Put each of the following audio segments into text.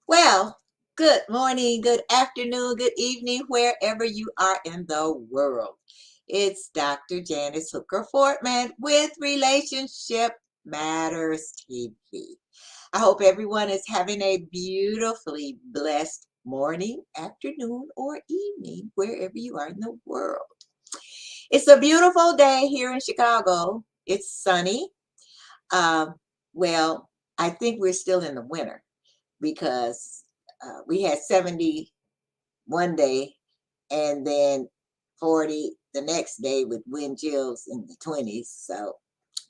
Well, good morning, good afternoon, good evening, wherever you are in the world. It's Dr. Janice Hooker Fortman with Relationship Matters TV. I hope everyone is having a beautifully blessed morning, afternoon, or evening, wherever you are in the world. It's a beautiful day here in Chicago. It's sunny. Um, well, I think we're still in the winter because we had 70 one day and then 40 the next day with wind chills in the 20s. So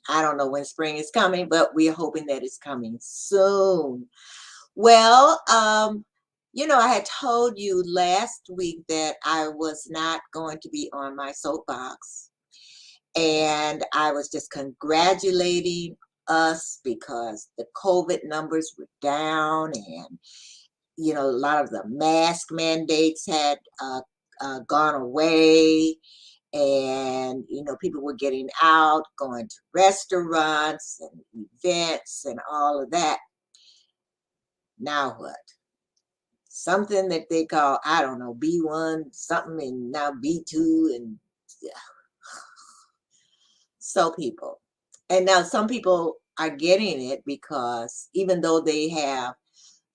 I don't know when spring is coming, but we're hoping that it's coming soon. Well, I had told you last week that I was not going to be on my soapbox, and I was just congratulating us because the COVID numbers were down, and a lot of the mask mandates had gone away, and people were getting out, going to restaurants and events and all of that. Now what? Something that they call, I don't know, B1 something, and now B2, and yeah. And now some people are getting it because even though they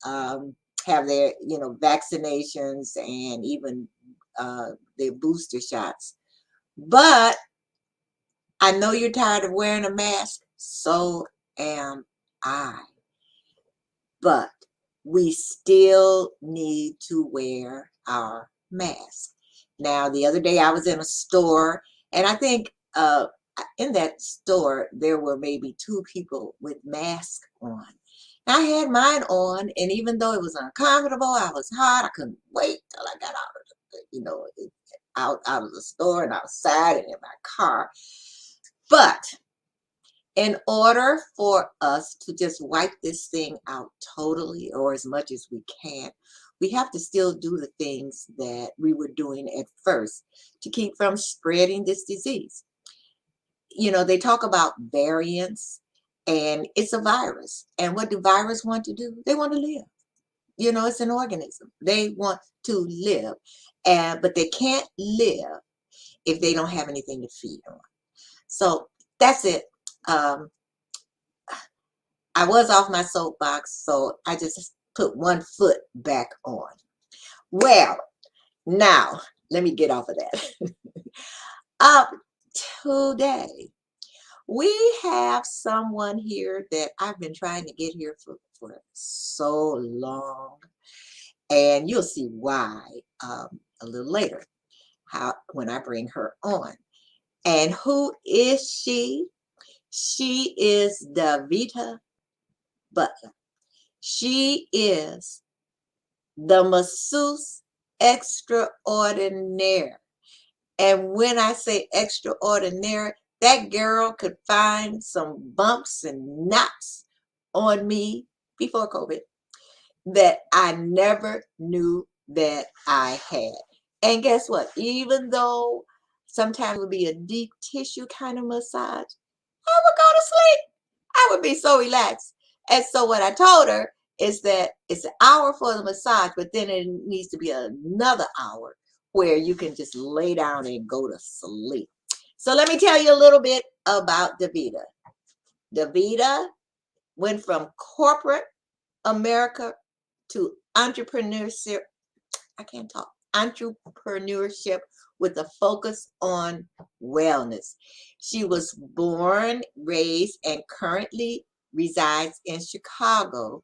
um, have their vaccinations and even their booster shots, but I know you're tired of wearing a mask. So am I. But we still need to wear our mask. Now, the other day I was in a store, and I think in that store there were maybe two people with masks on. I had mine on, and even though it was uncomfortable, I was hot, I couldn't wait till I got out of out of the store and outside and in my car. But in order for us to just wipe this thing out totally, or as much as we can, we have to still do the things that we were doing at first to keep from spreading this disease. They talk about variants, and it's a virus. And what do viruses want to do? They want to live. It's an organism. They want to live, but they can't live if they don't have anything to feed on. So that's it. Um, I was off my soapbox, so I just put one foot back on. Well, now let me get off of that. Up today, we have someone here that I've been trying to get here for so long, and you'll see why a little later, when I bring her on. And who is she? She is Davita Butler. She is the Masseuse Extraordinaire. And when I say extraordinary, that girl could find some bumps and knots on me before COVID that I never knew that I had. And guess what? Even though sometimes it would be a deep tissue kind of massage, I would go to sleep. I would be so relaxed. And so what I told her is that it's an hour for the massage, but then it needs to be another hour where you can just lay down and go to sleep. So let me tell you a little bit about Davita. Davita went from corporate America to entrepreneurship. I can't talk. Entrepreneurship with a focus on wellness. She was born, raised, and currently resides in Chicago.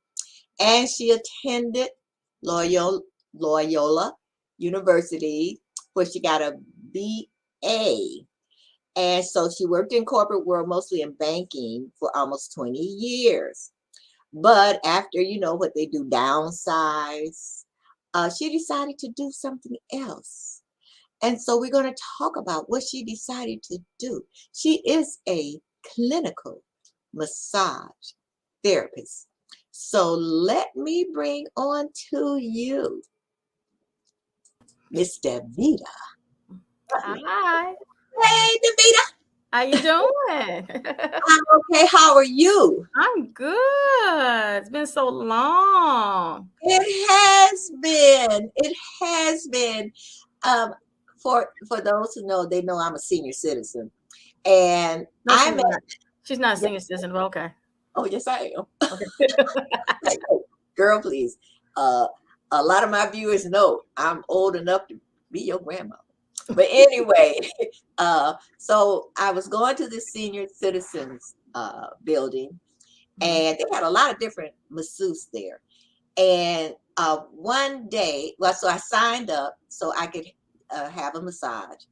And she attended Loyola University, where she got a BA. And so she worked in corporate world, mostly in banking, for almost 20 years. But after, what they do, downsize, she decided to do something else. And so we're going to talk about what she decided to do. She is a clinical massage therapist. So let me bring on to you Miss Davita Butler. Hi. Hey, Davita. How you doing? I'm okay. How are you? I'm good. It's been so long. It has been. It has been. Um, for those who know, they know I'm a senior citizen, and No, she's I'm at. not. She's not a Yeah, senior citizen, but okay. oh yes, I am. Okay. Like, oh, girl, please. Uh, a lot of my viewers know I'm old enough to be your grandma. But anyway, so I was going to the senior citizens building, Mhm, and they had a lot of different masseuses there. And one day, well, so I signed up so I could have a massage.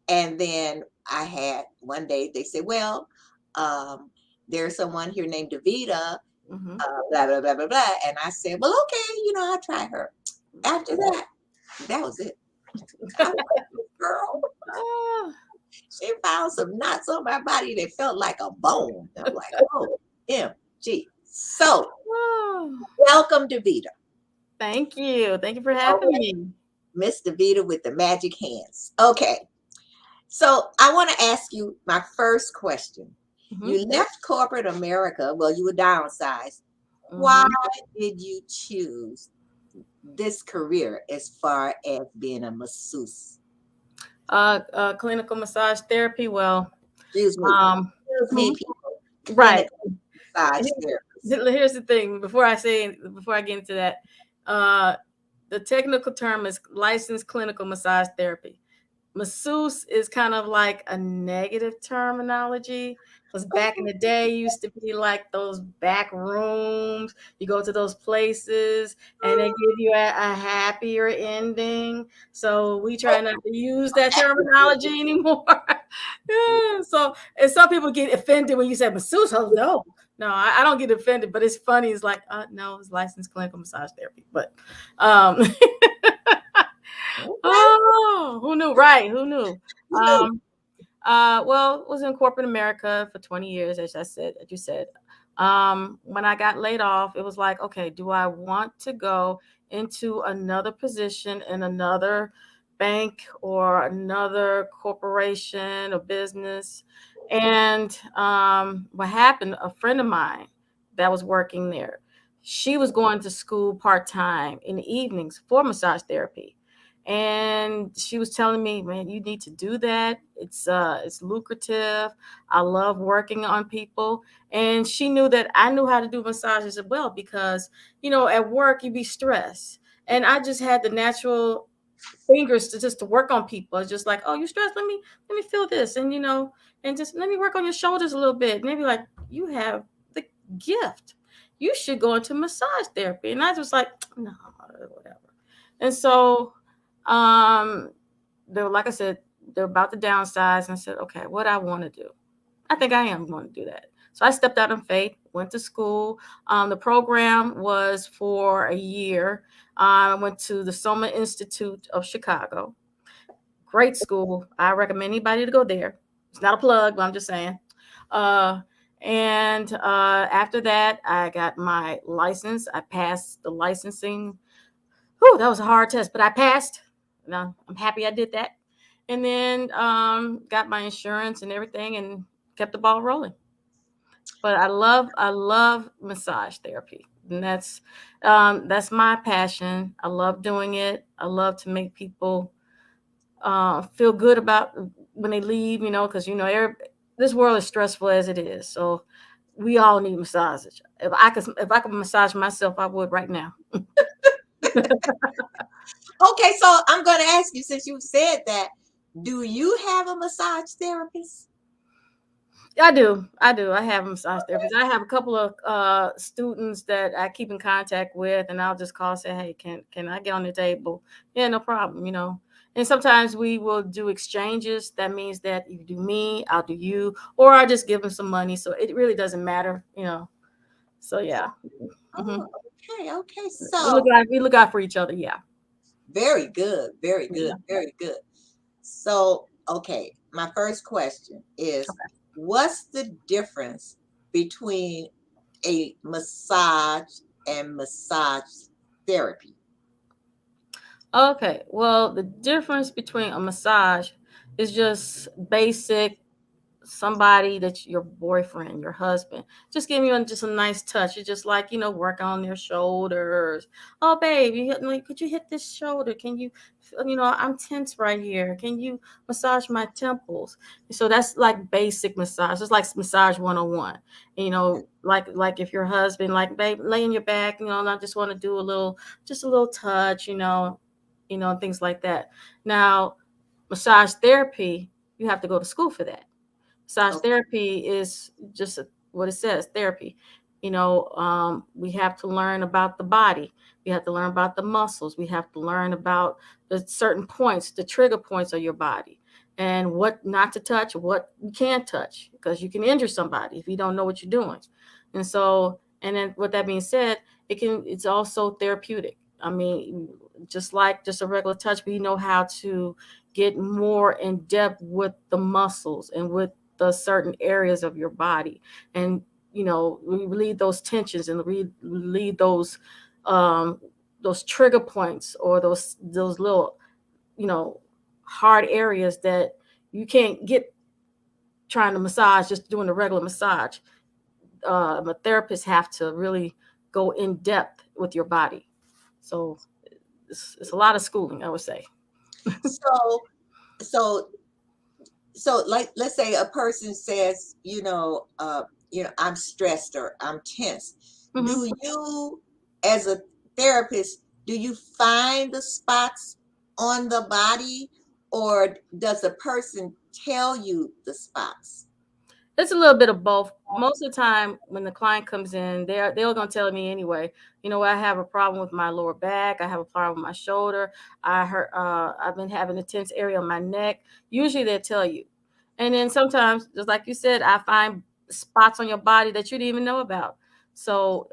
And then I had one day, they said, well, um, there's someone here named Davita, mhm. blah, blah, blah, blah, blah. And I said, well, okay, I'll try her. After that, that was it. I was like, "This girl, Oh, she found some knots on my body that felt like a bone. I'm like, oh, MG. So, oh. welcome, Davita. Thank you. Thank you for having Okay, me. Miss Davita with the magic hands. Okay, so I want to ask you my first question. Hmm. You left corporate America, well, you were downsized. Why Hmm. did you choose this career as far as being a masseuse? Clinical massage therapy. Well, Excuse me. um, Excuse me, people. right. Clinical massage therapist. Here's the thing. Before I get into that, uh, the technical term is licensed clinical massage therapy. Masseuse is kind of like a negative terminology because back in the day used to be like those back rooms. You go to those places and they give you a happier ending. So we try not to use that terminology anymore. Yeah, so and some people get offended when you say masseuse. Oh no, no, I don't get offended, but it's funny. It's like, no, it's licensed clinical massage therapy. But um, Okay. oh, who knew? Right? Who knew? No. Um, well, was in corporate America for 20 years, as I said, as you said. When I got laid off, it was like, okay, do I want to go into another position in another bank or another corporation or business? And what happened, a friend of mine that was working there, she was going to school part time in the evenings for massage therapy, and she was telling me, man, you need to do that. It's lucrative. I love working on people. And she knew that I knew how to do massages as well because, at work you be stressed, and I just had the natural fingers to just to work on people. It's just like, oh, you stressed, let me feel this, and and just let me work on your shoulders a little bit. And they be like, you have the gift, you should go into massage therapy. And I was like, no, whatever. And so um, they were, like I said, they're about to downsize, and I said, okay, what I want to do, I think I am going to do that. So I stepped out in faith, went to school. The program was for a year. I went to the Soma Institute of Chicago. Great school. I recommend anybody to go there. It's not a plug, but I'm just saying. Uh, and after that, I got my license. I passed the licensing. Whew, that was a hard test, but I passed. Now I'm happy I did that. And then got my insurance and everything, and kept the ball rolling. But I love massage therapy, and that's my passion. I love doing it. I love to make people feel good about when they leave. Because this world is stressful as it is. So we all need massages. If I could massage myself, I would right now. Okay, so I'm going to ask you, since you said that, do you have a massage therapist? I do. I do. I have a massage therapist. I have a couple of students that I keep in contact with, and I'll just call and say, "Hey, can I get on the table?" Yeah, no problem. And sometimes we will do exchanges. That means that you do me, I'll do you, or I just give them some money. So it really doesn't matter. So yeah, hmm Oh, okay, okay. we look So, out. We look out for each other. Yeah. very good, very good, Yeah. very good. So, okay, my first question is, what's the difference between a massage and massage therapy? Okay. Well, the difference between a massage is just basic somebody that's your boyfriend, your husband, just give you just a nice touch. You just like, work on their shoulders. Oh, babe, could you hit this shoulder? Can you, I'm tense right here. Can you massage my temples? So that's like basic massage. It's like massage 101. Like if your husband, like, babe, lay in your back, and I just want to do just a little touch, things like that. Now, massage therapy, you have to go to school for that. Massage Okay. therapy is just what it says, therapy. We have to learn about the body. We have to learn about the muscles. We have to learn about the certain points, the trigger points of your body, and what not to touch, what you can't touch, because you can injure somebody if you don't know what you're doing. And then with that being said, it's also therapeutic. I mean, just a regular touch, we know how to get more in depth with the muscles and with the certain areas of your body, and we relieve those tensions and relieve those trigger points, or those little, you know hard areas that you can't get trying to massage just doing a regular massage. A therapist have to really go in depth with your body. So it's a lot of schooling, I would say. So, so, so, like, let's say a person says, I'm stressed or I'm tense. Hmm. Do you, as a therapist, do you find the spots on the body, or does a person tell you the spots? It's a little bit of both. Most of the time, when the client comes in, they're gonna tell me anyway. I have a problem with my lower back. I have a problem with my shoulder. I've been having a tense area on my neck. Usually, they'll tell you, and then sometimes, just like you said, I find spots on your body that you didn't even know about. So,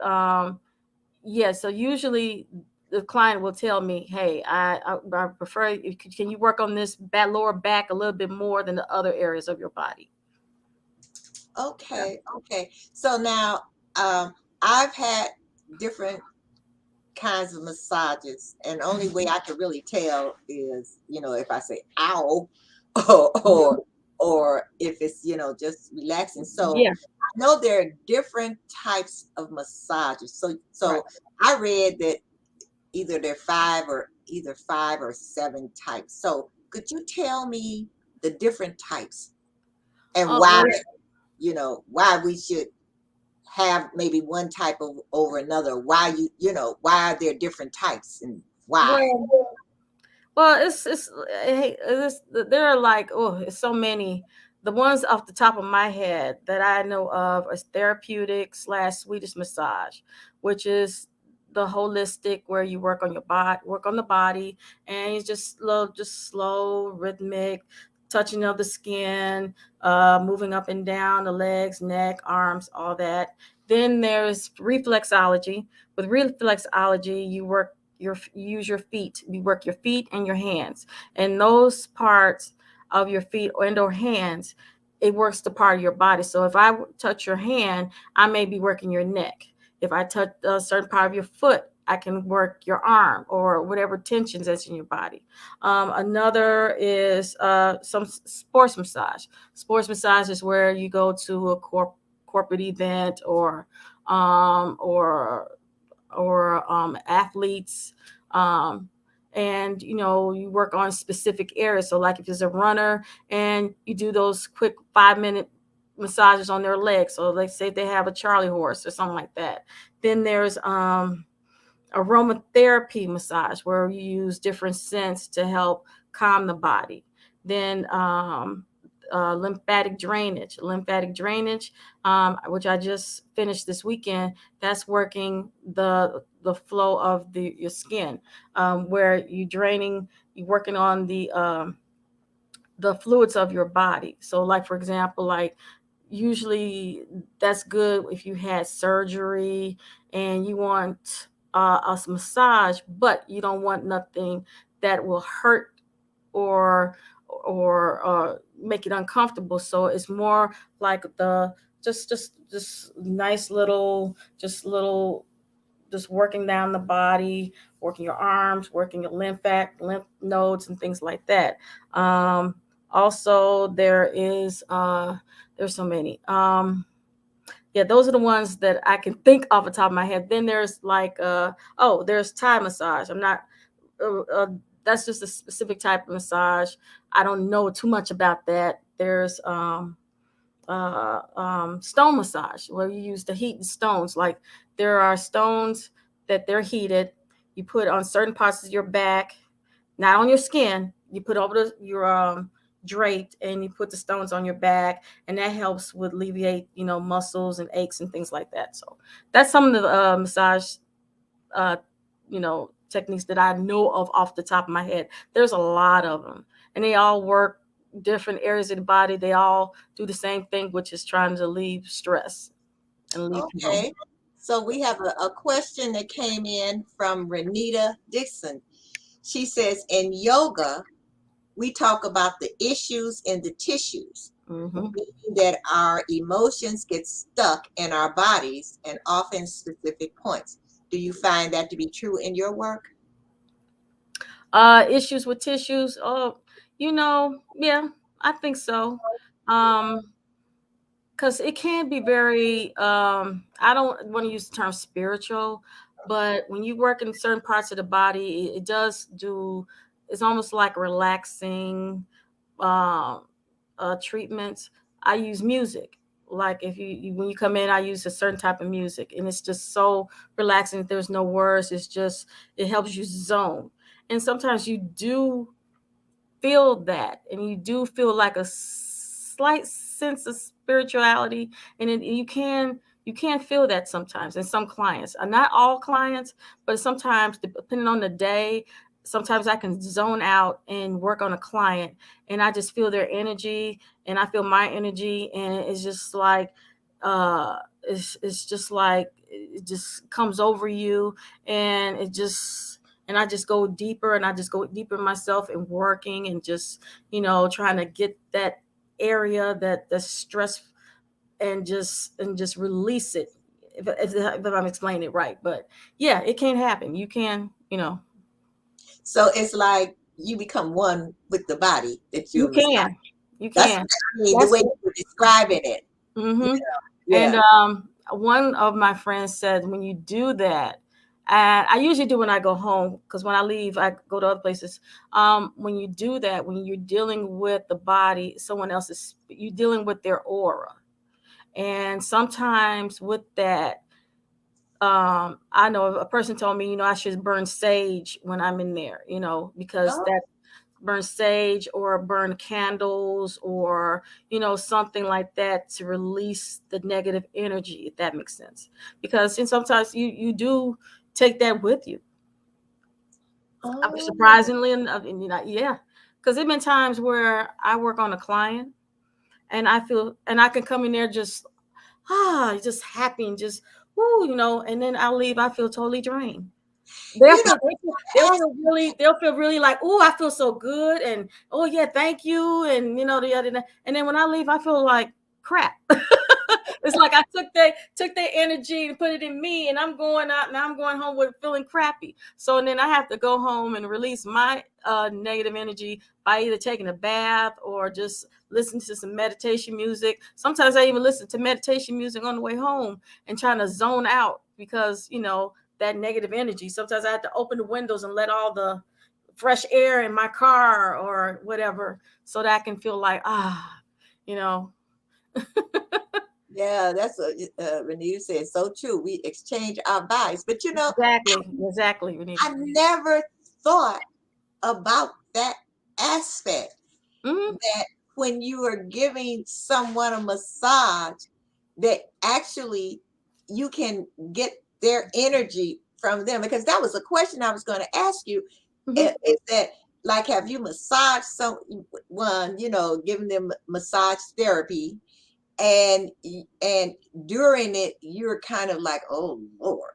yeah. So usually, the client will tell me, "Hey, I prefer. Can you work on this lower back a little bit more than the other areas of your body?" Okay, okay. So now, I've had different kinds of massages, and only way I can really tell is, if I say ow, or or, Mhm. or if it's, just relaxing. So Yeah. I know there are different types of massages. So Right. I read that either five or seven types. So could you tell me the different types, and Oh, why, well, why we should have maybe one type of over another? Why why are there different types, and why? well, well, hey, there are like, oh, it's so many. The ones off the top of my head that I know of is therapeutic slash Swedish massage, which is the holistic, where you work on the body, and it's just slow, rhythmic touching of the skin, moving up and down the legs, neck, arms, all that. Then there's reflexology. With reflexology, you use your feet. You work your feet and your hands, and those parts of your feet and or hands, it works the part of your body. So if I touch your hand, I may be working your neck. If I touch a certain part of your foot, I can work your arm or whatever tensions that's in your body. Another is some sports massage. Sports massage is where you go to a corporate event, or athletes, um, and you work on specific areas. So like if it's a runner, and you do those quick 5-minute massages on their legs. So let's say they have a Charlie horse or something like that. Then there's aromatherapy massage, where you use different scents to help calm the body. Then lymphatic drainage, which I just finished this weekend. That's working the flow of your skin, where you working on the fluids of your body. So like, for example, like, usually that's good if you had surgery and you want a massage, but you don't want nothing that will hurt, or make it uncomfortable. So it's more like the just nice just working down the body, working your arms, working your lymph nodes and things like that. Um, Also, there's so many. Yeah, those are the ones that I can think off the top of my head. Then there's like there's Thai massage. I'm not that's just a specific type of massage. I don't know too much about that. There's stone massage where you use the heat and stones. Like there are stones that they're heated. You put on certain parts of your back, not on your skin. You put over your draped, and you put the stones on your back, and that helps with alleviate muscles and aches and things like that. So that's some of the massage uh, techniques that I know of off the top of my head. There's a lot of them, and they all work different areas of the body. They all do the same thing, which is trying to relieve stress and leave people. Okay. So we have a question that came in from Renita Dixon. She says, in yoga, we talk about the issues in the tissues, Hmm. meaning that our emotions get stuck in our bodies and often specific points. Do you find that to be true in your work? Issues with tissues. Oh, yeah, I think so. Um, because it can be very I don't want to use the term spiritual, but when you work in certain parts of the body, it does do, it's almost like relaxing um treatments. I use music. Like if when you come in, I use a certain type of music, and it's just so relaxing. There's no words. It's just, it helps you zone. And sometimes you do feel that, and you do feel like a slight sense of spirituality, and you can feel that sometimes in some clients. Not all clients, but sometimes depending on the day, sometimes I can zone out and work on a client, and I just feel their energy, and I feel my energy, and it's just like uh it's just like it just comes over you, and I just go deeper, and I just go deeper in myself and working, and just trying to get that area, that the stress, and just release it, if I'm explaining it right. But yeah, it can happen. You can, So it's like you become one with the body that you you're massaging. can, you That's, can. I mean, the That's way you were describing it. Mm-hmm. And Yeah. one of my friends said, when you do that, and I usually do when I go home, because when I leave, I go to other places. When you do that, when you're dealing with the body, someone else's, you're dealing with their aura. And sometimes with that, I know a person told me, I should burn sage when I'm in there, because Oh, that burn sage or burn candles, or something like that, to release the negative energy, if that makes sense. Because and sometimes you do take that with you. oh, Surprisingly enough, and yeah, because there've been times where I work on a client, and I feel, and I can come in there just just happy, and just whoo, and then I leave, I feel totally drained. They'll you know, feel they'll ask, feel really they'll feel really like, oh, I feel so good, and oh yeah, thank you, and the other, and then when I leave, I feel like crap. It's like I took their energy and put it in me, and I'm going out, now I'm going home with feeling crappy. So, and then I have to go home and release my negative energy by either taking a bath or just listening to some meditation music. Sometimes I even listen to meditation music on the way home, and trying to zone out, because that negative energy. Sometimes I have to open the windows and let all the fresh air in my car or whatever, so that I can feel like you know. yeah, that's what Renita said. So true. We exchange our bodies, but Exactly, Renita. I never thought about that aspect. Hmm. That when you are giving someone a massage, that actually you can get their energy from them. Because that was a question I was going to ask you. Hmm. Is that, like, have you massaged someone, giving them massage therapy, and and during it you're kind of like, oh Lord,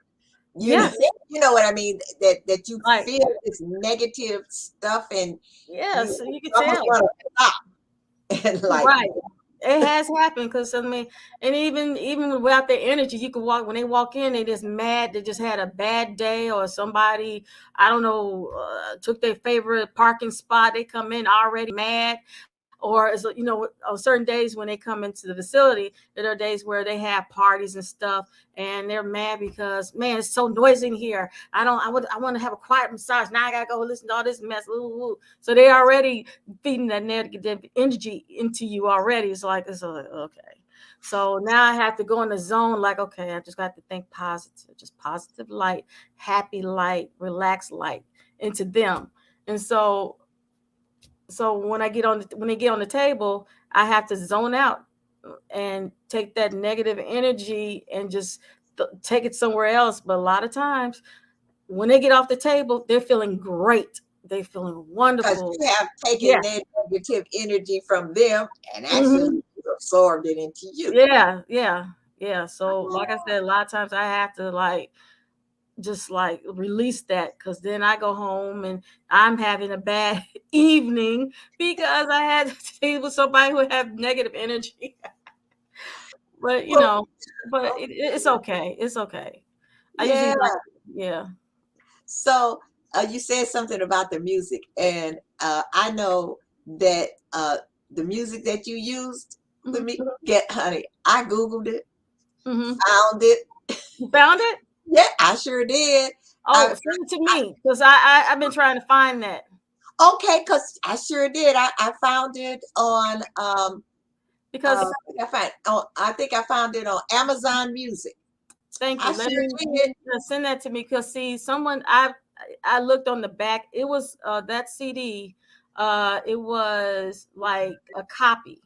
you know, Yeah, you know what I mean? That you like feel this negative stuff, and yeah, you so you can almost tell. want to stop and like, Right. It has happened, because I mean, and even without their energy, you can walk, when they walk in, they just mad. They just had a bad day, or somebody, I don't know, took their favorite parking spot. They come in already mad. Or is, on certain days when they come into the facility, there are days where they have parties and stuff, and they're mad because, man, it's so noisy in here. I want to have a quiet massage. Now I gotta go listen to all this mess. Ooh, ooh. So they already feeding that negative energy into you already. It's like, okay. So now I have to go in the zone, like, okay, I just got to think positive, just positive light, happy light, relaxed light into them. And so when they get on the table, I have to zone out and take that negative energy and just take it somewhere else. But a lot of times when they get off the table, they're feeling great. They're feeling Because wonderful. you have taken Yeah. that negative energy from them and actually Hmm. absorbed it into you. Yeah. Yeah. Yeah. So like I said, a lot of times I have to like just like release that, because then I go home and I'm having a bad evening because I had to deal with somebody who had negative energy. But Well, it's okay. It's okay. I usually yeah. like, yeah. So you said something about the music, and I know that the music that you used with Hmm. me, get honey, I Googled it, Hmm. found it. You found it? Yeah, I sure did. Oh, I, send it to me, because I've been trying to find that, okay, because I sure did. I found it on because I think I found it on Amazon Music. thank I you. sure did. Send that to me, because see, I looked on the back. It was that CD. It was like a copy.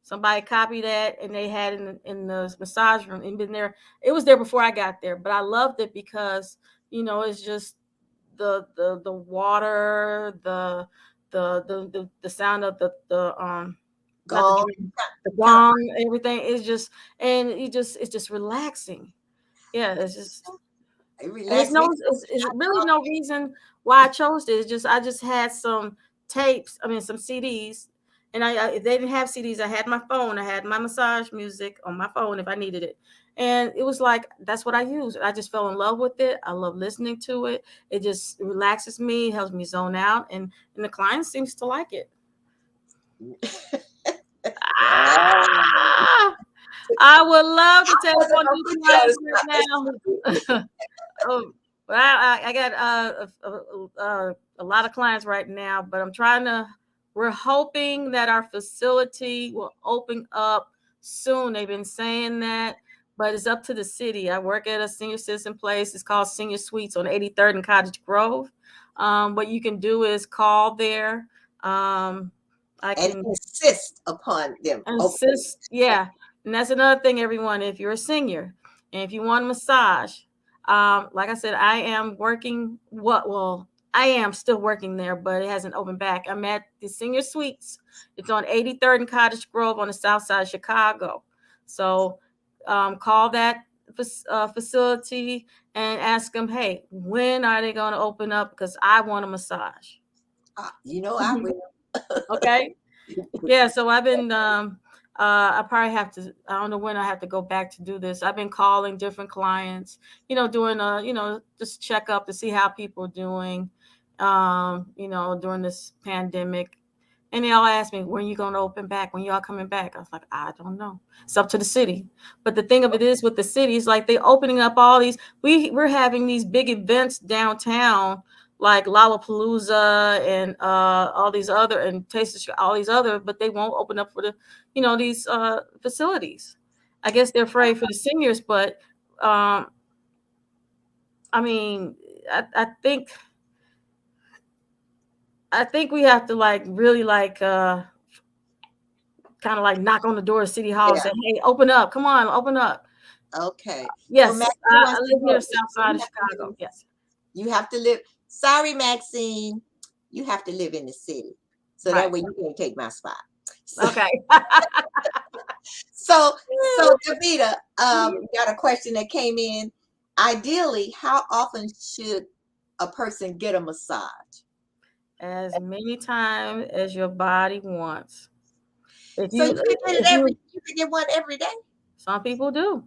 Somebody copied that and they had it in the massage room and been there. It was there before I got there, but I loved it because it's just the water, the sound of the not the Gone. drum, the Kind gong, everything is just, and it's just relaxing. Yeah, it's just, of, it and relaxed me. it's really no reason why I chose this. It's just I just had some tapes, I mean some CDs, and if they didn't have CDs, I had my phone. I had my massage music on my phone if I needed it, and it was like that's what I used. I just fell in love with it. I love listening to it. It just relaxes me, helps me zone out, and the client seems to like it. Ah! I would love to take Wasn't on gonna these put you on clients the spot. right now. Oh, well, I got a lot of clients right now, but we're hoping that our facility will open up soon. They've been saying that, but it's up to the city. I work at a senior citizen place. It's called Senior Suites on 83rd and Cottage Grove. What you can do is call there. I And can insist upon them. Okay. insist, yeah. And that's another thing, everyone. If you're a senior and if you want a massage, like I said, I am working. I am still working there, but it hasn't opened back. I'm at the Senior Suites. It's on 83rd and Cottage Grove on the south side of Chicago. So call that facility and ask them, hey, when are they going to open up? Because I want a massage. I will. Okay. Yeah, so I've been I probably have to, I don't know when I have to go back to do this. I've been calling different clients, doing just check up to see how people are doing during this pandemic. And they all ask me, when you gonna open back? When y'all coming back? I was like, I don't know. It's up to the city. But the thing of it is with the cities, like they opening up all these, we're having these big events downtown, like Lollapalooza and all these other, and Taste of all these other, but they won't open up for these facilities. I guess they're afraid for the seniors, but um, I mean, I think we have to like really like kind of like knock on the door of City Hall and Yeah. say, "Hey, open up! Come on, open up!" Okay. Well, Yes, Maxine I wants to live know near if South Side you of have to live Chicago. in, Yes. you have to live. Sorry, Maxine. You have to live in the city. So that Right. way you can't take my spot. So Okay. so Davita, got a question that came in. Ideally, how often should a person get a massage? As many times as your body wants. If So you, you can get one every day. some people do.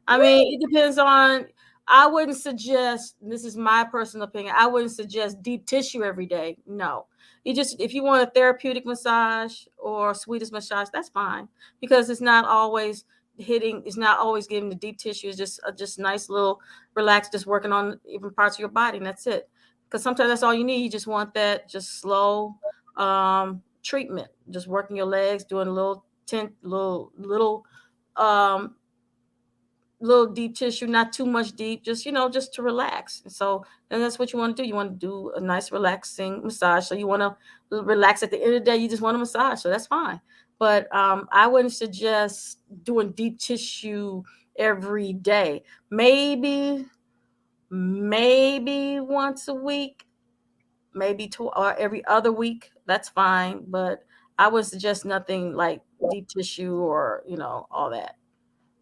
I mean, it depends on. I wouldn't suggest, this is my personal opinion, I wouldn't suggest deep tissue every day. No. You just, if you want a therapeutic massage or Swedish massage, that's fine, because it's not always hitting, it's not always giving the deep tissue. It's just nice little relax, just working on even parts of your body, and that's it. Because sometimes that's all you need. You just want that just slow treatment, just working your legs, doing a little um little deep tissue, not too much deep, just just to relax. So then that's what you want to do. You want to do a nice relaxing massage. So you want to relax at the end of the day. You just want a massage, so that's fine. But I wouldn't suggest doing deep tissue every day. Maybe once a week, maybe or every other week. That's fine. But I would suggest nothing like deep tissue or all that.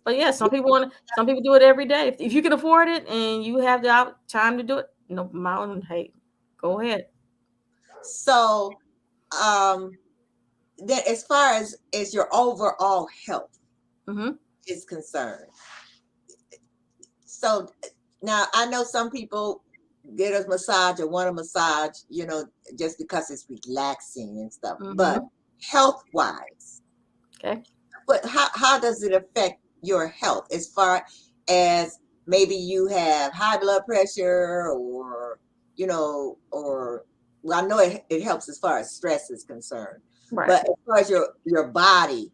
But yeah, some people do it every day. If you can afford it and you have the time to do it, no mountain, hey, go ahead. So, then as far as your overall health Mm-hmm. is concerned, so now I know some people get a massage or want a massage, just because it's relaxing and stuff. But Mm-hmm. health wise, Okay. but how does it affect your health as far as maybe you have high blood pressure, or or well, I know it helps as far as stress is concerned, Right. but as far as your body,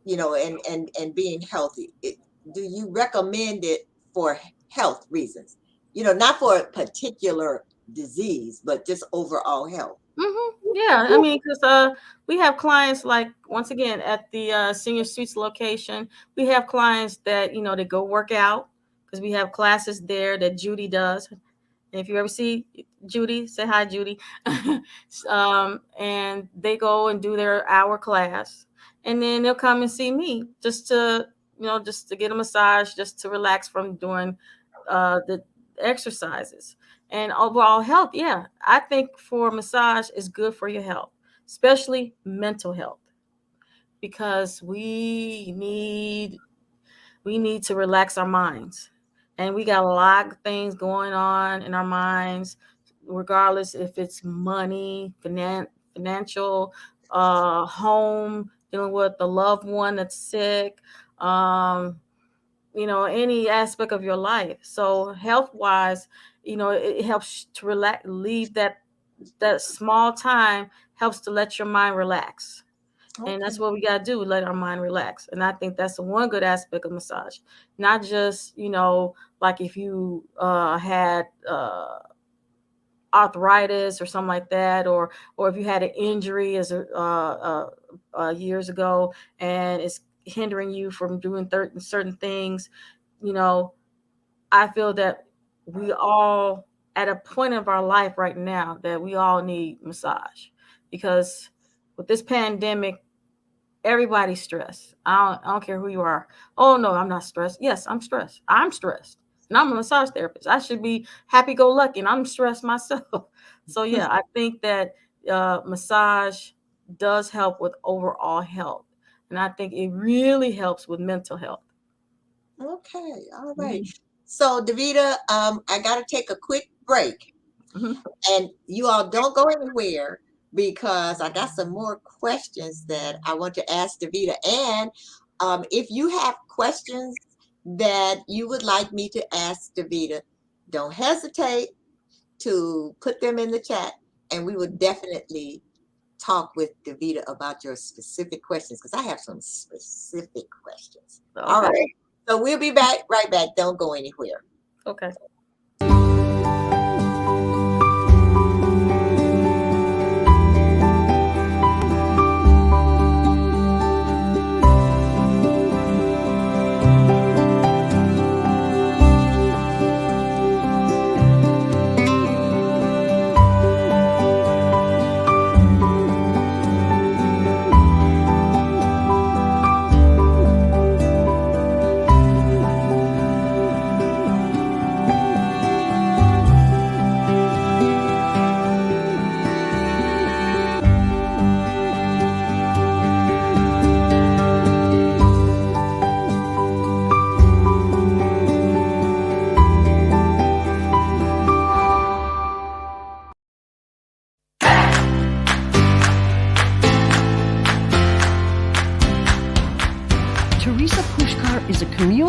and being healthy, do you recommend it for health reasons? Not for a particular disease, but just overall health. Mm-hmm. Yeah, I mean, because we have clients, like, once again, at the Senior Suites location, we have clients that they go work out, because we have classes there that Judy does. And if you ever see Judy, say hi, Judy. And they go and do their hour class, and then they'll come and see me just to get a massage, just to relax from doing the exercises. And overall health, yeah, I think for massage is good for your health, especially mental health, because we need to relax our minds. And we got a lot of things going on in our minds, regardless if it's money, financial, home, dealing with a loved one that's sick, any aspect of your life. So health wise, it helps to relax, leave that small time, helps to let your mind relax. And Okay. that's what we got to do, let our mind relax. And I think that's the one good aspect of massage. Not just, like if you had arthritis or something like that, or if you had an injury years ago, and it's hindering you from doing certain things. you know I feel that we all at a point of our life right now that we all need massage, because with this pandemic, everybody's stressed. I don't care who you are. Oh no, I'm not stressed. Yes, I'm stressed. I'm stressed. And I'm a massage therapist. I should be happy go lucky, and I'm stressed myself. So yeah, I think that massage does help with overall health. And I think it really helps with mental health. Okay. All right. Mhm. So, Davita, I got to take a quick break, Mhm. and you all don't go anywhere, because I got some more questions that I want to ask Davita. And if you have questions that you would like me to ask Davita, don't hesitate to put them in the chat, and we would definitely talk with Davita about your specific questions, because I have some specific questions. All Okay. right. So we'll be back right back. Don't go anywhere. Okay.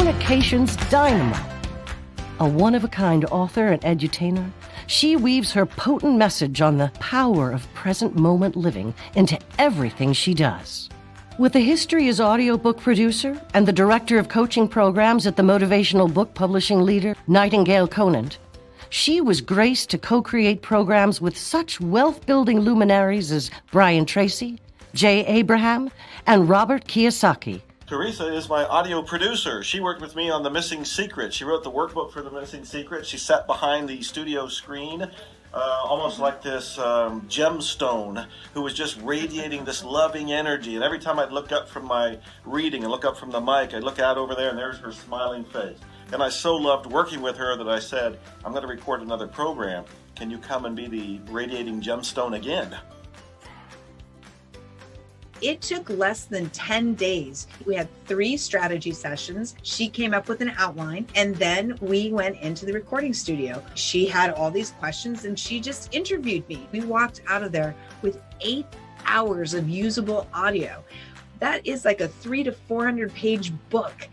communications dynamo. A one-of-a-kind author and edutainer, she weaves her potent message on the power of present moment living into everything she does. With a history as audiobook producer and the director of coaching programs at the motivational book publishing leader Nightingale Conant, she was graced to co-create programs with such wealth-building luminaries as Brian Tracy, Jay Abraham, and Robert Kiyosaki. Teresa is my audio producer. She worked with me on The Missing Secret. She wrote the workbook for The Missing Secret. She sat behind the studio screen, almost like this gemstone who was just radiating this loving energy. And every time I'd look up from my reading and look up from the mic, I'd look out over there and there's her smiling face. And I so loved working with her that I said, I'm going to record another program. Can you come and be the radiating gemstone again? It took less than 10 days. We had 3 strategy sessions. She came up with an outline, and then we went into the recording studio. She had all these questions and she just interviewed me. We walked out of there with 8 hours of usable audio. That is like a 300 to 400 page book.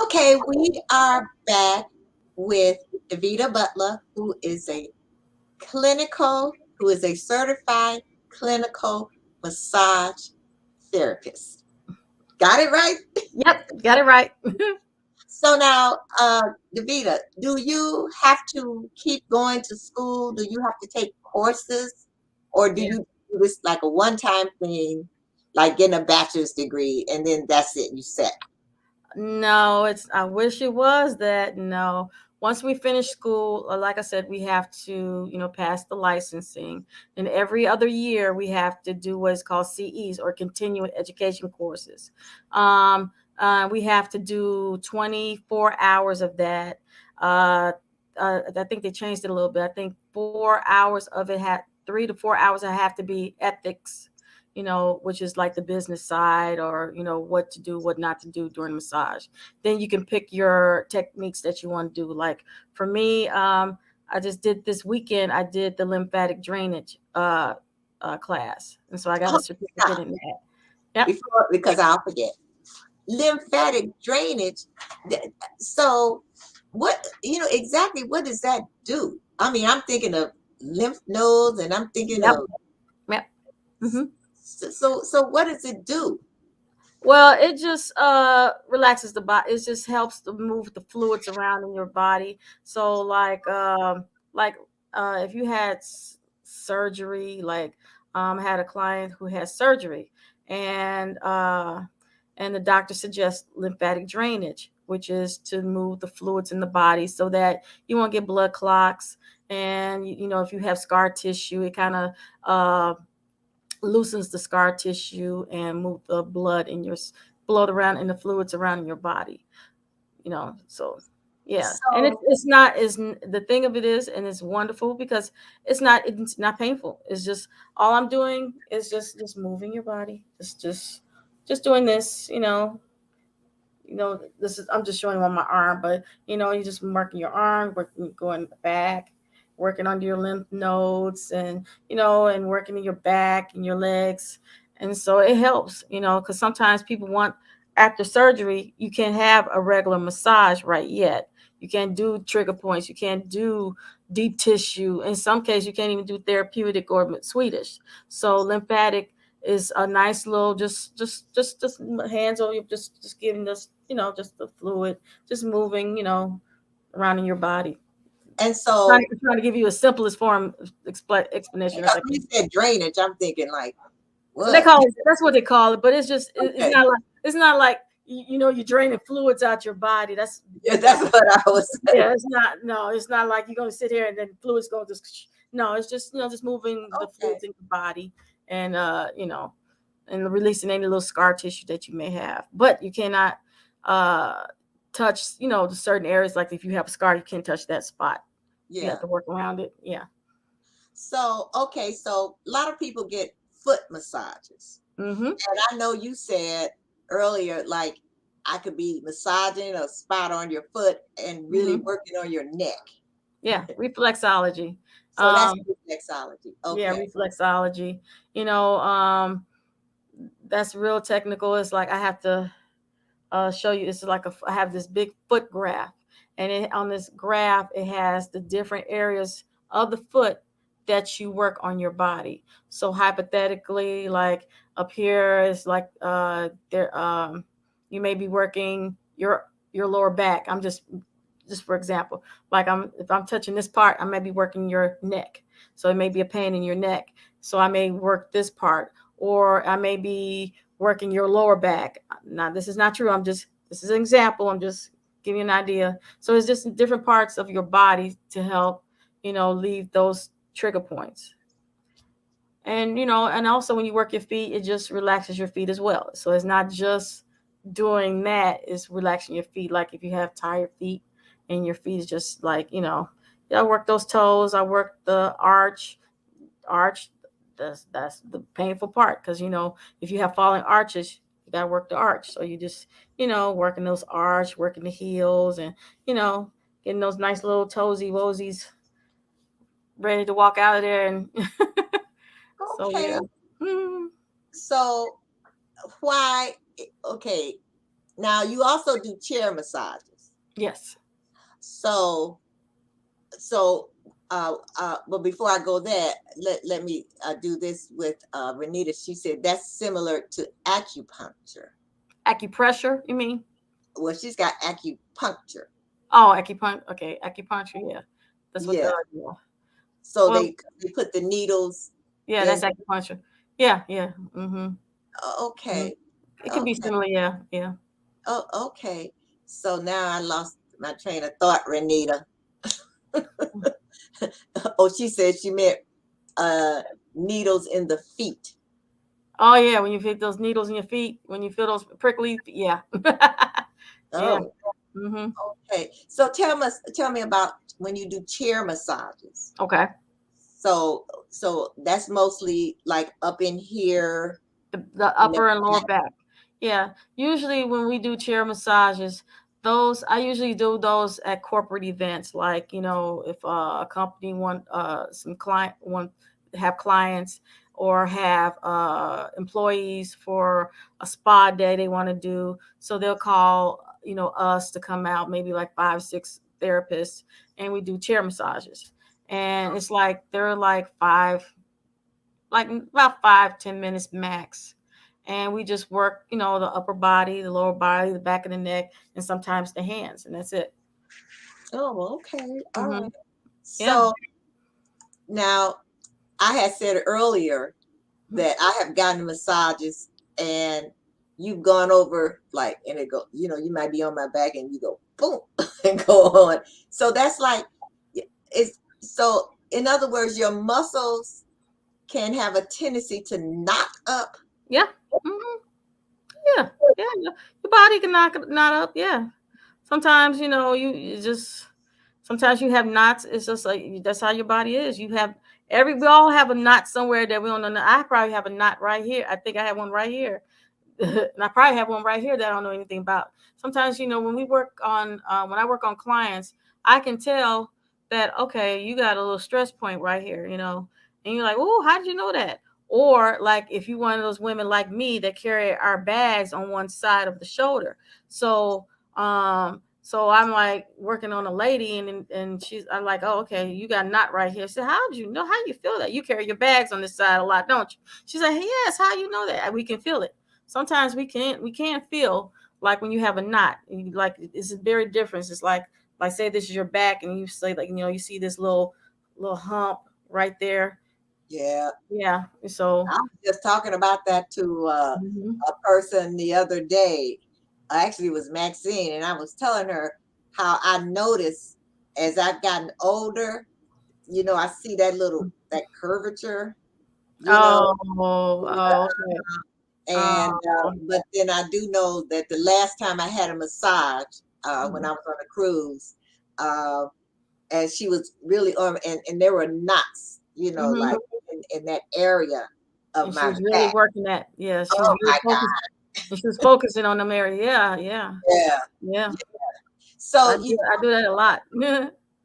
Okay, we are back with Davita Butler, who is a certified clinical massage therapist. Got it right? Yep, got it right. So now, Davita, do you have to keep going to school? Do you have to take courses? Or do you do this like a one-time thing, like getting a bachelor's degree, and then that's it, you set? No, I wish it was that. No. Once we finish school, like I said, we have to, pass the licensing. And every other year we have to do what's called CEs, or continuing education courses. We have to do 24 hours of that. I think they changed it a little bit. I think 4 hours of it 3 to 4 hours I have to be ethics, which is like the business side, or, what to do, what not to do during massage. Then you can pick your techniques that you want to do. Like for me, I just did this weekend, I did the lymphatic drainage class. And so I got a certificate in that. Yep. Because I'll forget. Lymphatic drainage. So what, exactly what does that do? I mean, I'm thinking of lymph nodes and I'm thinking of. Yep. Mm-hmm. So what does it do? Well, it just relaxes the body. It just helps to move the fluids around in your body. So like if you had surgery, like I had a client who had surgery, and the doctor suggests lymphatic drainage, which is to move the fluids in the body so that you won't get blood clots. And if you have scar tissue, it kind of loosens the scar tissue and move the blood around in the fluids around in your body. So yeah. And it's the thing of it is, and it's wonderful because it's not painful. It's just, all I'm doing is just moving your body. It's just doing this, I'm just showing on my arm, but you just working your arm, going back, working on your lymph nodes, and working in your back and your legs. And so it helps, because sometimes people want, after surgery, you can't have a regular massage right yet. You can't do trigger points. You can't do deep tissue. In some cases, you can't even do therapeutic or Swedish. So lymphatic is a nice little, just hands over, just giving this, just the fluid, just moving, around in your body. And so Trying to give you a simplest form explanation as I you can. said drainage. I'm thinking like, what? That's what they call it, but it's just it's not like you're draining fluids out your body. That's what I was saying. yeah. It's not like you're gonna sit here and then fluids going just no. It's just just moving the fluids in your body and and releasing any little scar tissue that you may have. But you cannot touch the certain areas. Like if you have a scar, you can't touch that spot. Yeah. You have to work around it. Yeah. So so a lot of people get foot massages. Mm-hmm. And I know you said earlier, like I could be massaging a spot on your foot and really working on your neck. Yeah, reflexology. So that's reflexology. Okay. Yeah, reflexology. That's real technical. It's like I have to show you. It's like I have this big foot graph, and on this graph it has the different areas of the foot that you work on your body. So hypothetically, like up here is like there you may be working your lower back. I'm just for example, like if I'm touching this part, I may be working your neck. So it may be a pain in your neck. So I may work this part, or I may be working your lower back. Now, this is not true. This is an example. I'm just giving you an idea. So it's just different parts of your body to help, leave those trigger points. And, and also when you work your feet, it just relaxes your feet as well. So it's not just doing that, it's relaxing your feet. Like if you have tired feet and your feet is just like, I work those toes. I work the arch. That's the painful part. Cause if you have falling arches, you got to work the arch. So you just, working those arch, working the heels and, getting those nice little toesy woesies ready to walk out of there. And so, Okay. yeah. Mm-hmm. So why? Okay. Now you also do chair massages. Yes. So, but before I go there, let me do this with Renita. She said that's similar to acupuncture. Acupressure, you mean? Well, she's got acupuncture. Oh, acupuncture. Okay, acupuncture. Yeah, that's what. Yeah. Yeah. So they put the needles. Yeah, that's acupuncture. Yeah. Mm-hmm. Okay. It can be similar. Yeah. Oh, okay. So now I lost my train of thought, Renita. Oh, she said she meant needles in the feet. Oh yeah, when you feel those needles in your feet, when you feel those prickly, yeah. Yeah. Mm-hmm. Okay. So tell me about when you do chair massages. Okay. So that's mostly like up in here. The upper and lower back. Yeah. Want when we do chair massages, I usually do those at corporate events, like if a company want have clients or have employees for a spa day they want to do, so they'll call us to come out, maybe like 5-6 therapists, and we do chair massages, and it's like they're like about 5-10 minutes max. And we just work, the upper body, the lower body, the back of the neck, and sometimes the hands, and that's it. Oh, okay. All right. Yeah. So now I had said earlier that I have gotten massages and you've gone over like, and it go, you might be on my back and you go boom and go on. So that's like, so in other words, your muscles can have a tendency to knot up. Yeah. Mm-hmm. Yeah. Your body can knot up. Yeah. Sometimes, sometimes you have knots. It's just like, that's how your body is. We all have a knot somewhere that we don't know. I probably have a knot right here. I think I have one right here and I probably have one right here that I don't know anything about. Sometimes, when we work on, when I work on clients, I can tell that, okay, you got a little stress point right here, and you're like, oh, how did you know that? Or like if you one of those women like me that carry our bags on one side of the shoulder. So I'm like working on a lady and I'm like, oh, okay, you got a knot right here. I said, how did you know? How do you feel that? You carry your bags on this side a lot, don't you? She's like, hey, yes, how you know that? We can feel it. Sometimes we can't feel like when you have a knot. Like it's a very different. It's like say this is your back and you say like, you see this little hump right there. Yeah. Yeah. So I was just talking about that to a person the other day. Actually, it was Maxine, and I was telling her how I noticed as I've gotten older, I see that curvature, okay. and but then I do know that the last time I had a massage when I was on a cruise, and she was really and there were knots, like in that area of And she my was really back. working that. Yeah, she was Oh really my God. focused. And she was focusing on them area. Yeah. Yeah. So you I do that a lot.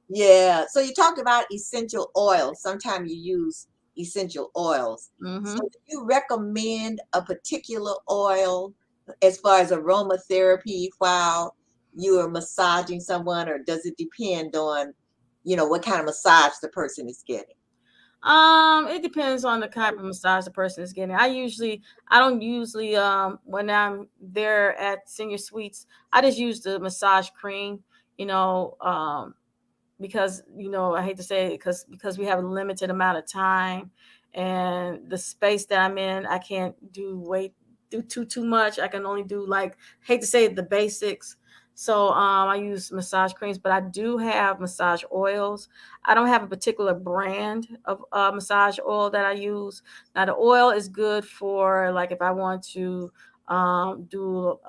Yeah. So you talked about essential oils. Sometimes you use essential oils. So do you recommend a particular oil as far as aromatherapy while you are massaging someone, or does it depend on, what kind of massage the person is getting? It depends on the type of massage the person is getting. I don't usually when I'm there at senior suites, I just use the massage cream, because I hate to say it because we have a limited amount of time and the space that I'm in, I can't do too much. I can only do hate to say it, the basics. So I use massage creams, but I do have massage oils. I don't have a particular brand of massage oil that I use. Now the oil is good for like if I want to do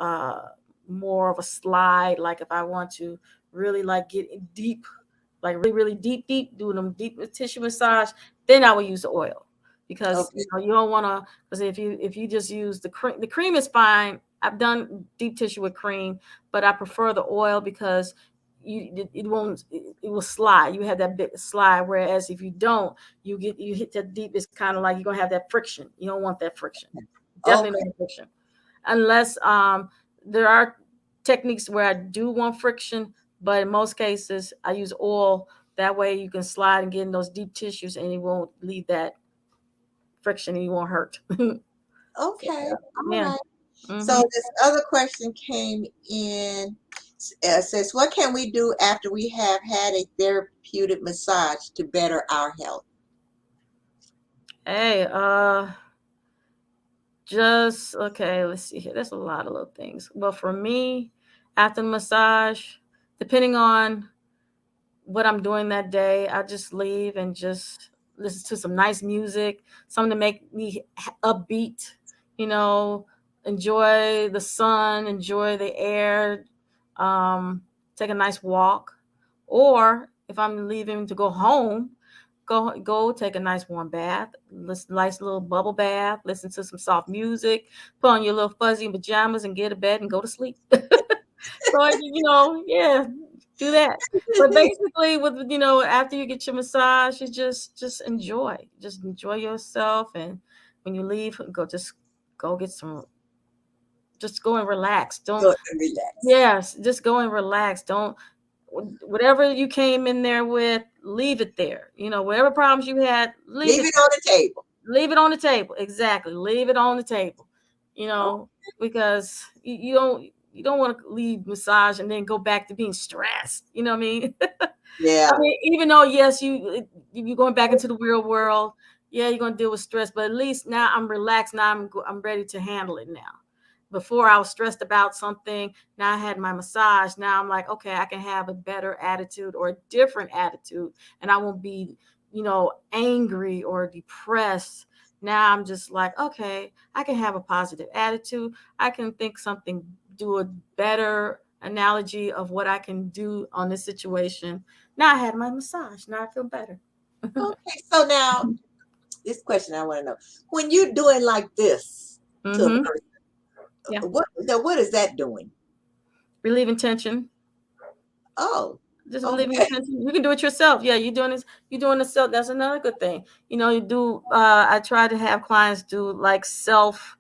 more of a slide, like if I want to really get deep, like really deep, doing them deep tissue massage, then I would use the oil because Okay. you don't want to. Because if you just use the cream is fine. I've done deep tissue with cream, but I prefer the oil because it won't it will slide. You have that big slide. Whereas if you don't, you hit that deep. It's kind of like you're gonna have that friction. You don't want that friction. Definitely Okay. no friction, unless there are techniques where I do want friction, but in most cases I use oil. That way you can slide and get in those deep tissues and it won't leave that friction and you won't hurt. Okay. All Yeah. right. So Mm-hmm. this other question came in, says, what can we do after we have had a therapeutic massage to better our health? Hey, just okay, let's see here. There's a lot of little things. Well, for me, after the massage, depending on what I'm doing that day, I just leave and just listen to some nice music, something to make me upbeat, you know, enjoy the sun, enjoy the air, take a nice walk. Or if I'm leaving to go home, go take a nice warm bath, listen, nice little bubble bath, listen to some soft music, put on your little fuzzy pajamas and get to bed and go to sleep. So yeah, do that. But basically, with after you get your massage, you just enjoy yourself, and when you leave, go get some, just go and relax. Don't Good and relax. Yes, just go and relax. Don't whatever you came in there with, leave it there. Whatever problems you had, leave Leave it it on the table. leave it on the table. Exactly, leave it on the table. Oh, Because you don't want to leave massage and then go back to being stressed. You know what I mean? yeah. I mean, even though yes, you're going back into the real world, yeah, you're gonna deal with stress, but at least now I'm relaxed. Now I'm ready to handle it now. Before I was stressed about something. Now I had my massage. Now I'm like, okay, I can have a better attitude or a different attitude, and I won't be, angry or depressed. Now I'm just like, okay, I can have a positive attitude. I can think something, do a better analogy of what I can do on this situation. Now I had my massage. Now I feel better. Okay. So now this question I want to know. When you're doing like this to a Mm-hmm. person, Yeah. What is that doing? Relieving tension. Oh, Just relieving the okay. tension. You can do it yourself. Yeah, you're doing this. You're doing this self. That's another good thing. You do. I try to have clients do like self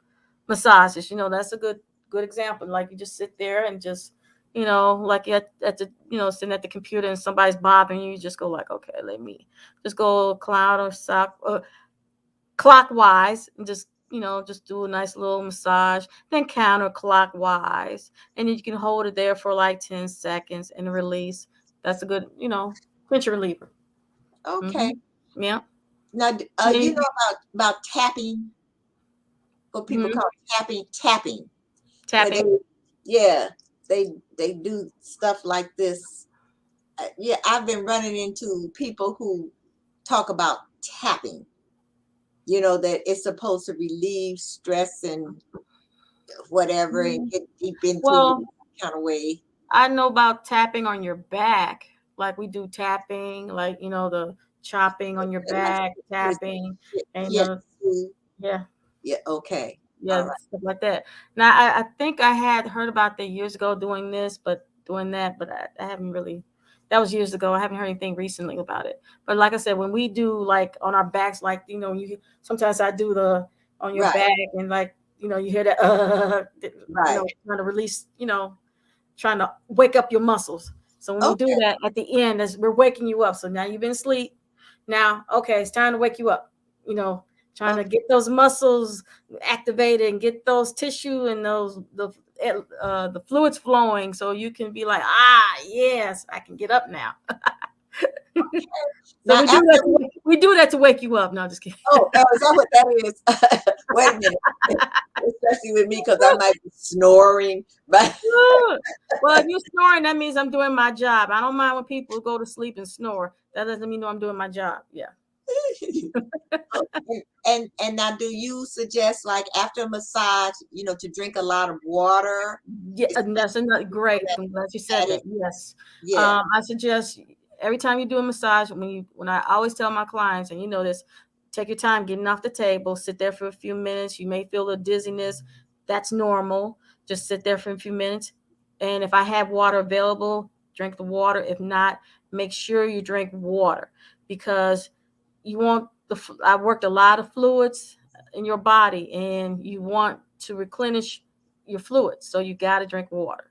massages. That's a good example. Like you just sit there and just, like at the, sitting at the computer and somebody's bothering you. You just go like, okay, let me just go cloud or sock or clockwise and just do a nice little massage, then counterclockwise, and then you can hold it there for like 10 seconds and release. That's a good, pinch reliever. Okay. Yeah. Now, you Yeah. know about tapping, what people Mhm. call tapping, where Tapping. yeah, they do stuff like this. Yeah, I've been running into people who talk about tapping. That it's supposed to relieve stress and whatever, and Mhm. get deep into Well, you kind of way. I know about tapping on your back. Like we do tapping, like, the chopping on your Like, back, tapping, and yeah, yeah. yeah. Okay, all Yeah, right. stuff like that. Now, I think I had heard about that years ago doing that, but I haven't really. That was years ago. I haven't heard anything recently about it. But like I said, when we do like on our backs, like you sometimes I do the on your Right, back and like you hear that right. trying to release, trying to wake up your muscles. So when we do Okay, that at the end, as we're waking you up. So now you've been asleep. Now, okay, it's time to wake you up. You know, trying to okay, get those muscles activated and get those tissue and the fluids flowing, so you can be like, yes, I can get up now. okay. So Now, we do after that. We do that to wake you up. No, just kidding. is that what that is? Wait a minute, especially with me because I might be snoring, but Well, if you're snoring, that means I'm doing my job. I don't mind when people go to sleep and snore. That doesn't mean I'm doing my job. Yeah. and now, do you suggest like after a massage, to drink a lot of water? Yeah, It's and that's another so great. that I'm glad you said it, that. Yes. yeah. I suggest every time you do a massage, when I always tell my clients, and you know this, take your time getting off the table, sit there for a few minutes. You may feel a dizziness. That's normal. Just sit there for a few minutes. And if I have water available, drink the water. If not, make sure you drink water because you want I worked a lot of fluids in your body and you want to replenish your fluids. So you got to drink water.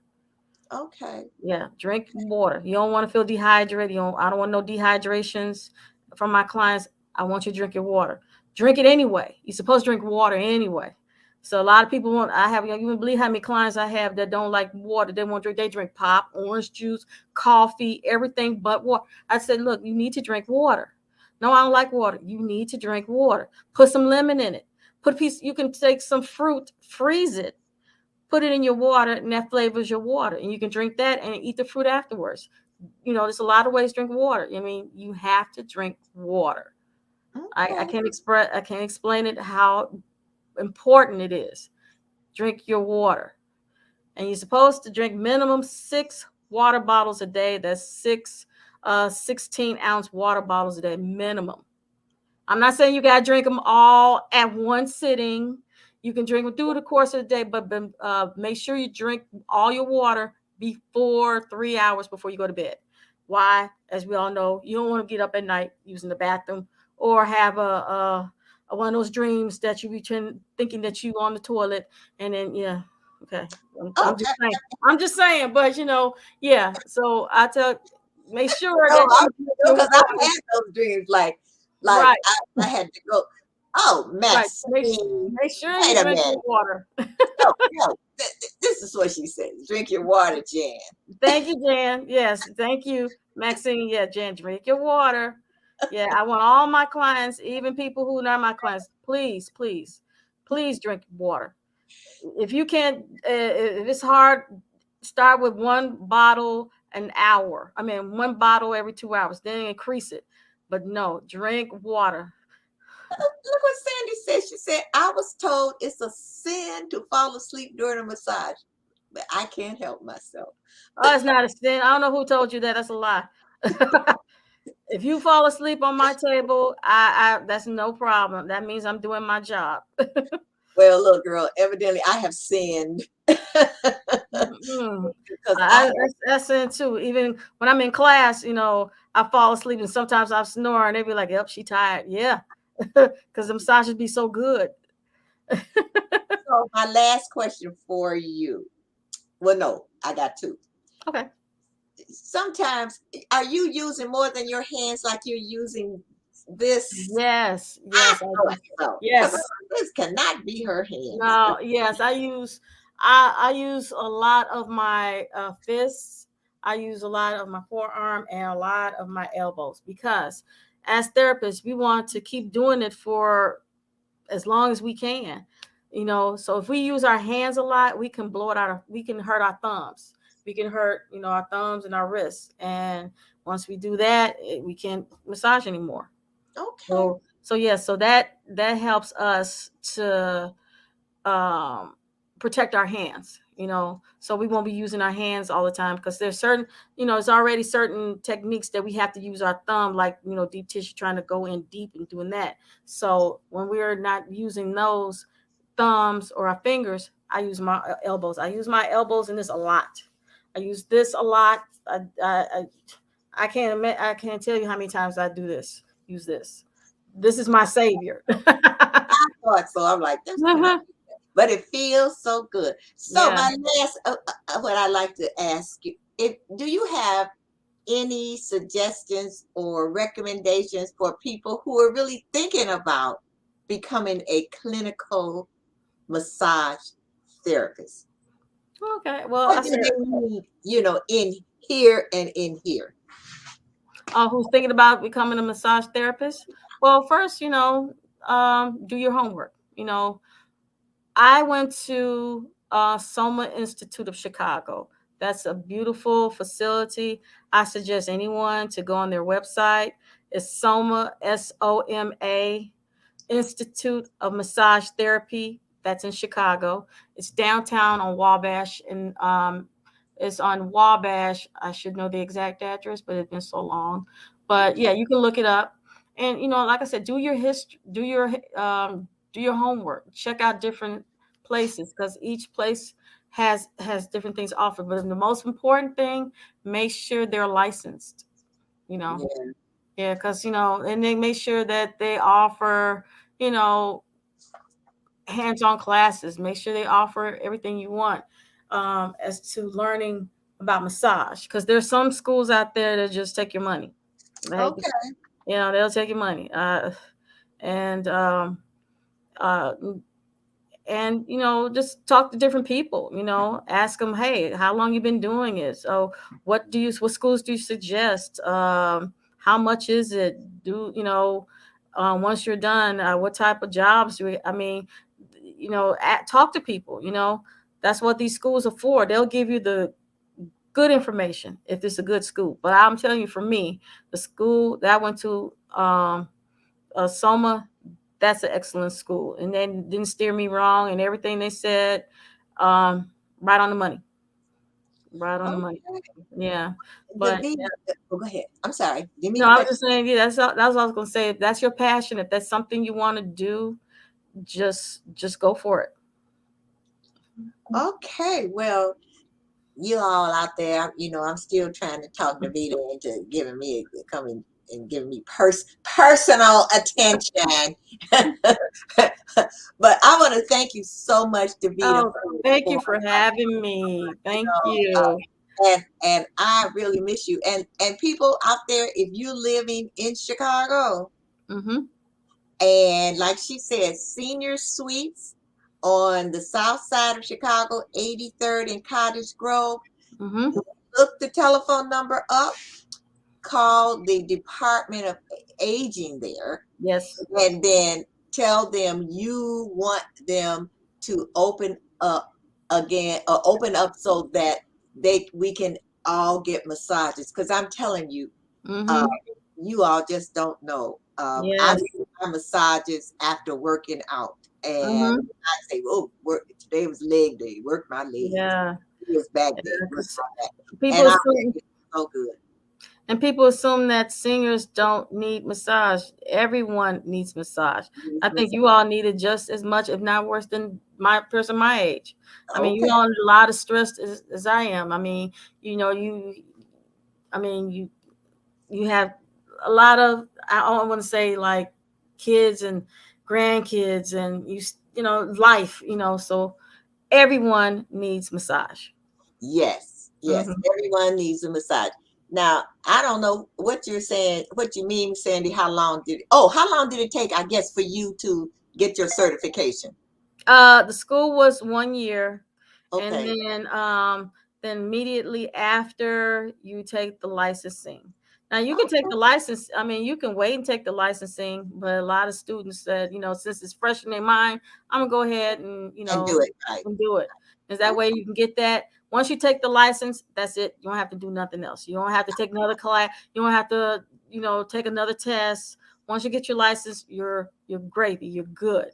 Okay. Yeah, drink water. You don't want to feel dehydrated. I don't want no dehydrations from my clients. I want you to drink your water. Drink it anyway. You're supposed to drink water anyway. So a lot of people you even believe how many clients I have that don't like water. They won't drink. They drink pop, orange juice, coffee, everything but water. I said, look, you need to drink water. No, I don't like water. You need to drink water. Put some lemon in it. You can take some fruit, freeze it, put it in your water, and that flavors your water. And you can drink that and eat the fruit afterwards. There's a lot of ways to drink water. I mean, you have to drink water. I Okay. can't explain it how important it is. Drink your water. And you're supposed to drink minimum 6 water bottles a day. That's 16-ounce water bottles a day minimum. I'm not saying you got to drink them all at one sitting. You can drink them through the course of the day, but make sure you drink all your water before 3 hours before you go to bed. Why? As we all know, you don't want to get up at night using the bathroom or have a one of those dreams that you be thinking that you on the toilet and then yeah, okay. Oh, I'm just saying. I'm just saying, but yeah. So make sure no, that I you drink your because I've water. had those dreams like Right. I had to go. Oh, Right. Maxine, Make sure you wait a drink your minute. water. No, no. This is what she says. Drink your water, Jan. Thank you, Jan. Yes, thank you, Maxine. Yeah, Jan, drink your water. Yeah, I want all my clients, even people who are not my clients, please drink water. If you can't, if it's hard, start with 1 bottle an hour. I mean, 1 bottle every 2 hours, then increase it. But no, drink water. Look what Sandy said. She said, I was told it's a sin to fall asleep during a massage, but I can't help myself. Oh, it's not a sin. I don't know who told you that. That's a lie. If you fall asleep on my table, I that's no problem. That means I'm doing my job. Well, little girl, evidently I have sinned Mm-mm. because I have, That's it too. Even when I'm in class, I fall asleep and sometimes I snore and they be like, "Yep, she tired." Yeah, because the massages be so good. so my last question for you. Well, no, I got two. Okay. Sometimes are you using more than your hands like you're using this? Yes. I Yes. I thought do. so. Because Yes. this cannot be her hands. No. Yes. I use a lot of my fists. I use a lot of my forearm and a lot of my elbows because as therapists, we want to keep doing it for as long as we can. So if we use our hands a lot, we can blow it out. We can hurt our thumbs. We can hurt, our thumbs and our wrists. And once we do that, we can't massage anymore. Okay. So yeah, so that helps us to um, protect our hands. So we won't be using our hands all the time because there's certain, it's already certain techniques that we have to use our thumb, like deep tissue, trying to go in deep and doing that. So when we're not using those thumbs or our fingers, I use my elbows. I use my elbows in this a lot. I use this a lot. I can't admit, I can't tell you how many times I do this. Use this. This is my savior. I thought so. I'm like, this cannot be good. But it feels so good. So Yeah. my last, what I like to ask you, do you have any suggestions or recommendations for people who are really thinking about becoming a clinical massage therapist? Okay. Well, I What do said, they need, in here and in here? who's thinking about becoming a massage therapist? Well, first, do your homework. I went to Soma Institute of Chicago. That's a beautiful facility. I suggest anyone to go on their website. It's Soma, SOMA, Institute of Massage Therapy. That's in Chicago. It's downtown on Wabash, and it's on Wabash. I should know the exact address, but it's been so long. But yeah, you can look it up. And like I said, do your history, do your homework. Check out different places because each place has different things offered. But the most important thing, make sure they're licensed. You know, Yeah. yeah, because and they make sure that they offer you know hands-on classes. Make sure they offer everything you want as to learning about massage. Because there's some schools out there that just take your money. They just, Okay. they'll take your money. And uh, just talk to different people. Ask them, hey, how long you been doing it? So what schools do you suggest? How much is it? Once you're done, what type of jobs I mean, talk to people. That's what these schools are for. They'll give you the good information if it's a good school. But I'm telling you, for me, the school that I went to, Soma, that's an excellent school, and they didn't steer me wrong, and everything they said, right on the money, right on the money. Okay. Yeah, but Davita, go ahead. I'm sorry. Didn't mean no, to I was cut just saying, yeah, that's what I was gonna say. If that's your passion, if that's something you want to do, just go for it. you. Okay. Well, you all out there, I'm still trying to talk Davita into coming and giving me personal attention. But I want to thank you so much, Davita, Oh, thank you for for having me. Thank know, you. and I really miss you. And people out there, if you're living in Chicago, Mm-hmm. and like she said, senior suites on the south side of Chicago, 83rd and Cottage Grove. Mm-hmm. Look the telephone number up, call the Department of Aging there, Yes. and then tell them you want them to open up again, or open up so that we can all get massages. Because I'm telling you, uh, Mm-hmm. you all just don't know. I Yes. do my massages after working out, and Mm-hmm. I say, "Oh, today was leg day. Work my legs. Yeah. It was back day. Work Because my back." And people I assume it's so good. And people assume that singers don't need massage. Everyone needs massage. I think you all need it just as much, if not worse, than my age. I mean, Okay. you're on a lot of stress as I am. I mean, you know, you have a lot of, I don't want to say like kids and grandkids and life, so everyone needs massage. Yes, yes. Hmm. Everyone needs a massage. Now, I don't know what you're saying, what you mean, Sandy. How long did it take, I guess, for you to get your certification? The school was 1 year, and Okay. then immediately after you take the licensing. Now you can take Okay. the license. I mean, you can wait and take the licensing, but a lot of students said, since it's fresh in their mind, I'm gonna go ahead and And do it right. do it. Is that way Okay. you can get that. Once you take the license, that's it. You don't have to do nothing else. You don't have to take another class. You don't have to, take another test. Once you get your license, you're gravy. You're good.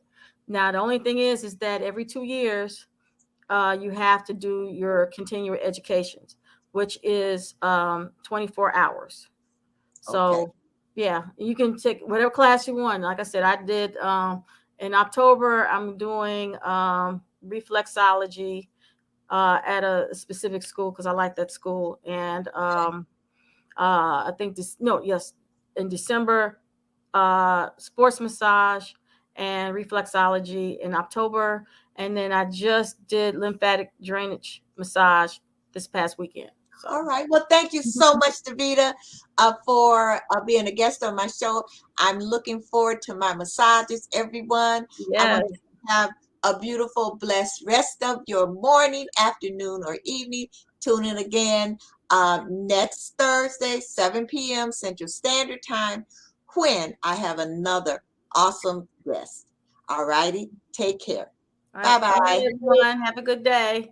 Now, the only thing is that every 2 years, you have to do your continuing educations, which is 24 hours. Okay. So, yeah, you can take whatever class you want. Like I said, I did in October, I'm doing reflexology at a specific school because I like that school. And I think in December, sports massage and reflexology in October. And then I just did lymphatic drainage massage this past weekend. All So, right. Well, thank you so much, Davita, for being a guest on my show. I'm looking forward to my massages, everyone. I yes. want you to have a beautiful, blessed rest of your morning, afternoon, or evening. Tune in again next Thursday, 7 p.m. Central Standard Time, when I have another awesome guest. All righty. Take care. All right. Bye, Bye-bye. everyone. Have a good day.